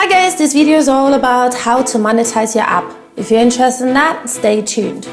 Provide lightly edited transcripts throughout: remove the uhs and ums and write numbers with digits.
Hi guys, this video is all about how to monetize your app. If you're interested in that, stay tuned.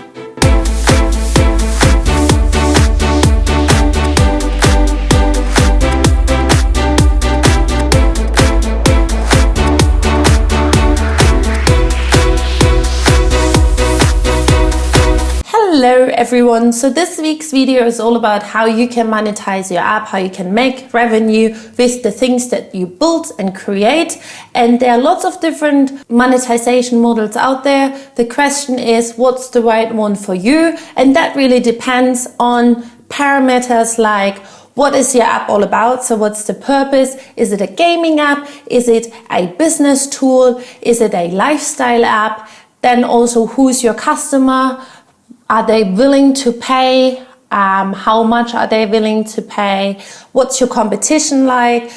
Hello everyone, so this week's video is all about how you can monetize your app, how you can make revenue with the things that you build and create. And there are lots of different monetization models out there. The question is, what's the right one for you? And that really depends on parameters like what is your app all about? So what's the purpose? Is it a gaming app? Is it a business tool? Is it a lifestyle app? Then also, who's your customer? Are they willing to pay? How much are they willing to pay? What's your competition like?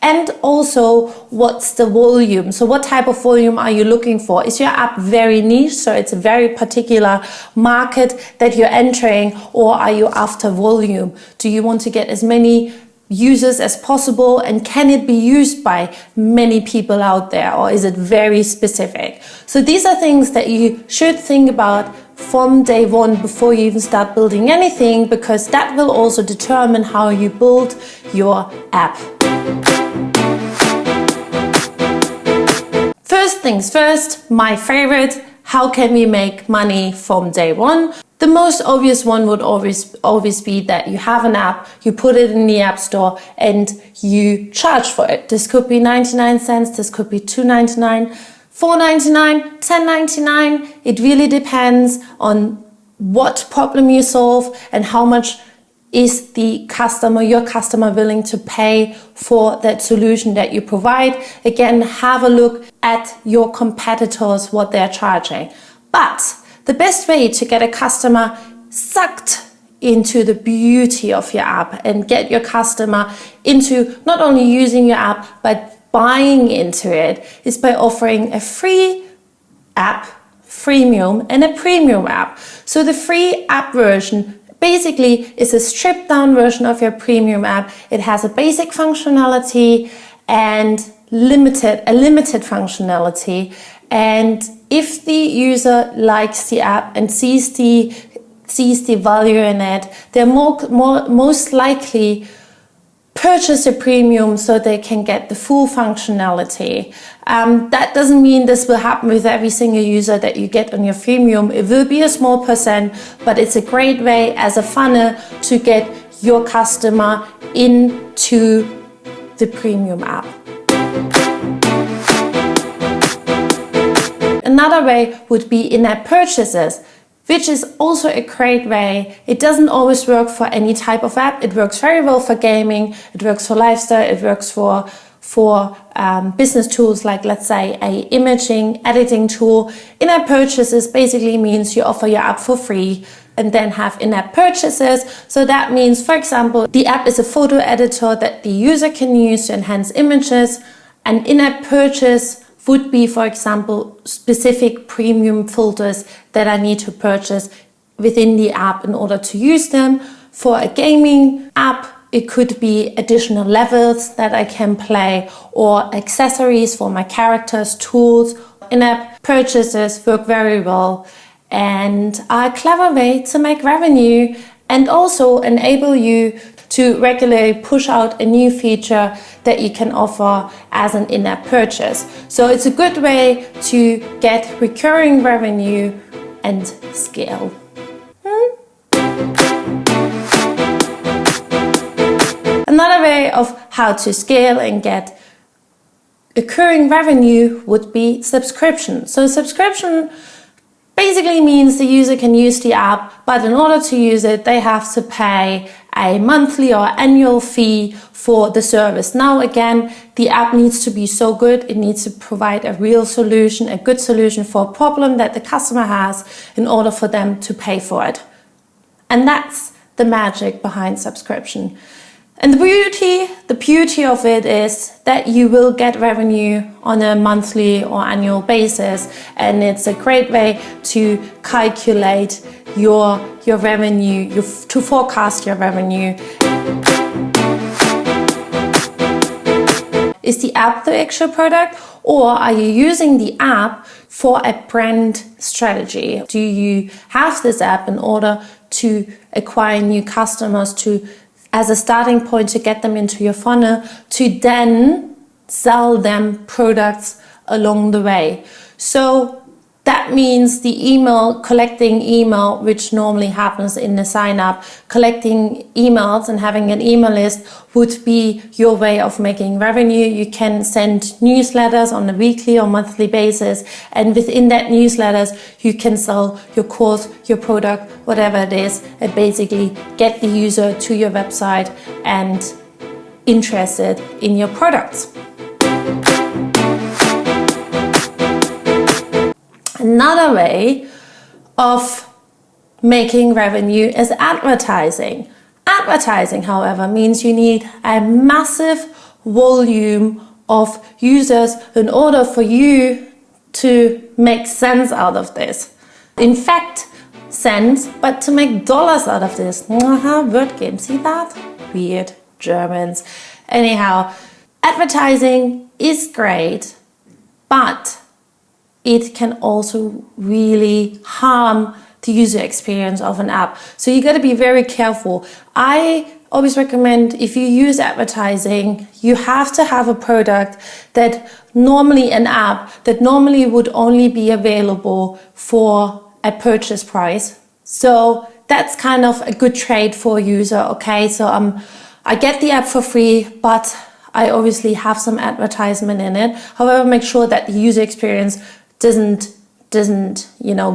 And also, what's the volume? So what type of volume are you looking for? Is your app very niche? So it's a very particular market that you're entering, or are you after volume? Do you want to get as many users as possible, and can it be used by many people out there, or is it very specific? So these are things that you should think about from day one before you even start building anything, because that will also determine how you build your app. First things first, my favorite, how can we make money from day one? The most obvious one would always be that you have an app, you put it in the App Store and you charge for it. This could be 99 cents, this could be $2.99, $4.99, $10.99. It really depends on what problem you solve and how much is your customer willing to pay for that solution that you provide. Again, have a look at your competitors, what they're charging. But the best way to get a customer sucked into the beauty of your app and get your customer into not only using your app, but buying into it is by offering a free app, freemium, and a premium app. So the free app version basically is a stripped down version of your premium app. It has a basic functionality and a limited functionality. And if the user likes the app and sees the value in it, they're most likely purchase a premium so they can get the full functionality. That doesn't mean this will happen with every single user that you get on your freemium. It will be a small percent, but it's a great way as a funnel to get your customer into the premium app. Another way would be in-app purchases, which is also a great way. It doesn't always work for any type of app. It works very well for gaming, it works for lifestyle, it works for business tools like, let's say, a imaging, editing tool. In-app purchases basically means you offer your app for free and then have in-app purchases. So that means, for example, the app is a photo editor that the user can use to enhance images. An in-app purchase would be, for example, specific premium filters that I need to purchase within the app in order to use them. For a gaming app, it could be additional levels that I can play or accessories for my characters, tools. In-app purchases work very well and are a clever way to make revenue and also enable you to regularly push out a new feature that you can offer as an in-app purchase. So it's a good way to get recurring revenue and scale. Another way of how to scale and get recurring revenue would be subscription. So subscription basically means the user can use the app, but in order to use it, they have to pay a monthly or annual fee for the service. Now again, the app needs to be so good, it needs to provide a real solution, a good solution for a problem that the customer has in order for them to pay for it. And that's the magic behind subscription. And the beauty of it is that you will get revenue on a monthly or annual basis, and it's a great way to calculate your revenue, to forecast your revenue. Is the app the actual product, Or are you using the app for a brand strategy? Do you have this app in order to acquire new customers, as a starting point to get them into your funnel, to then sell them products along the way? So that means the collecting email, which normally happens in the sign up, collecting emails and having an email list would be your way of making revenue. You can send newsletters on a weekly or monthly basis, and within that newsletters, you can sell your course, your product, whatever it is, and basically get the user to your website and interested in your products. Another way of making revenue is advertising. Advertising, however, means you need a massive volume of users in order for you to make sense out of this. In fact, cents, but to make dollars out of this. Word game, see that? Weird Germans. Anyhow, advertising is great, but it can also really harm the user experience of an app. So you got to be very careful. I always recommend, if you use advertising, you have to have a product that normally, an app that normally would only be available for a purchase price. So that's kind of a good trade for a user. Okay, so I get the app for free, but I obviously have some advertisement in it. However, make sure that the user experience doesn't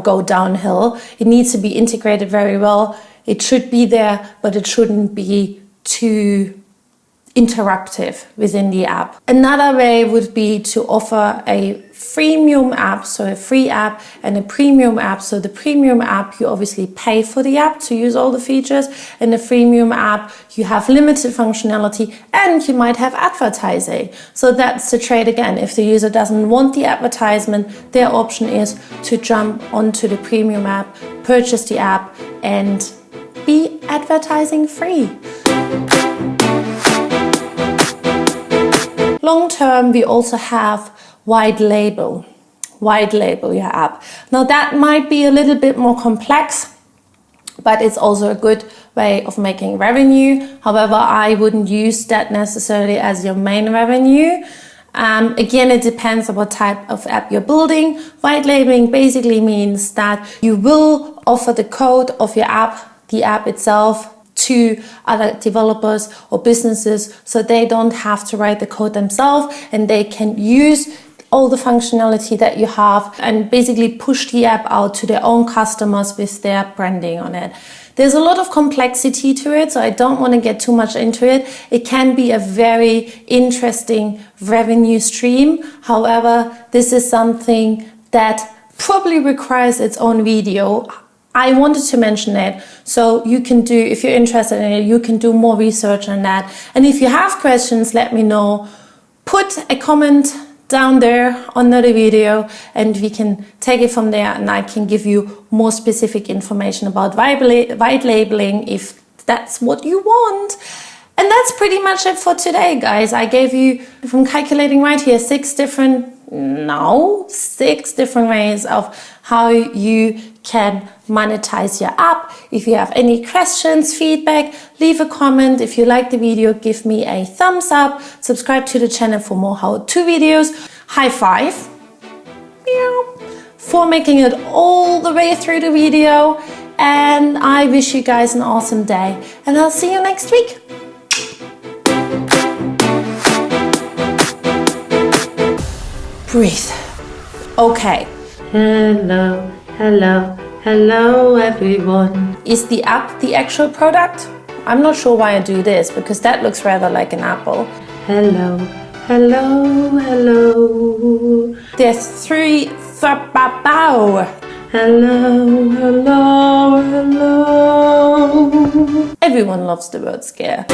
go downhill. It needs to be integrated very well. It should be there, but it shouldn't be too interruptive within the app. Another way would be to offer a freemium app, so a free app, and a premium app. So the premium app, you obviously pay for the app to use all the features. In the freemium app, you have limited functionality and you might have advertising. So that's the trade again. If the user doesn't want the advertisement, their option is to jump onto the premium app, purchase the app, and be advertising free. Long term, we also have white label your app. Now that might be a little bit more complex, but it's also a good way of making revenue. However, I wouldn't use that necessarily as your main revenue. Again, it depends on what type of app you're building. White labeling basically means that you will offer the code of your app, the app itself, to other developers or businesses, so they don't have to write the code themselves and they can use all the functionality that you have and basically push the app out to their own customers with their branding on it. There's a lot of complexity to it, so I don't want to get too much into it. It can be a very interesting revenue stream. However, this is something that probably requires its own video. I wanted to mention it, so you can do, if you're interested in it, you can do more research on that. And if you have questions, let me know. Put a comment down there under the video and we can take it from there, and I can give you more specific information about white labeling if that's what you want. And that's pretty much it for today, guys. I gave you, if I'm calculating right here, 6 different ways of how you can monetize your app. If you have any questions, feedback, leave a comment. If you like the video, give me a thumbs up. Subscribe to the channel for more how-to videos. High five for making it all the way through the video. And I wish you guys an awesome day. And I'll see you next week. Breathe. Okay. Hello everyone. Is the app the actual product? I'm not sure why I do this, because that looks rather like an apple. Hello. There's 3 Hello. Everyone loves the word scare.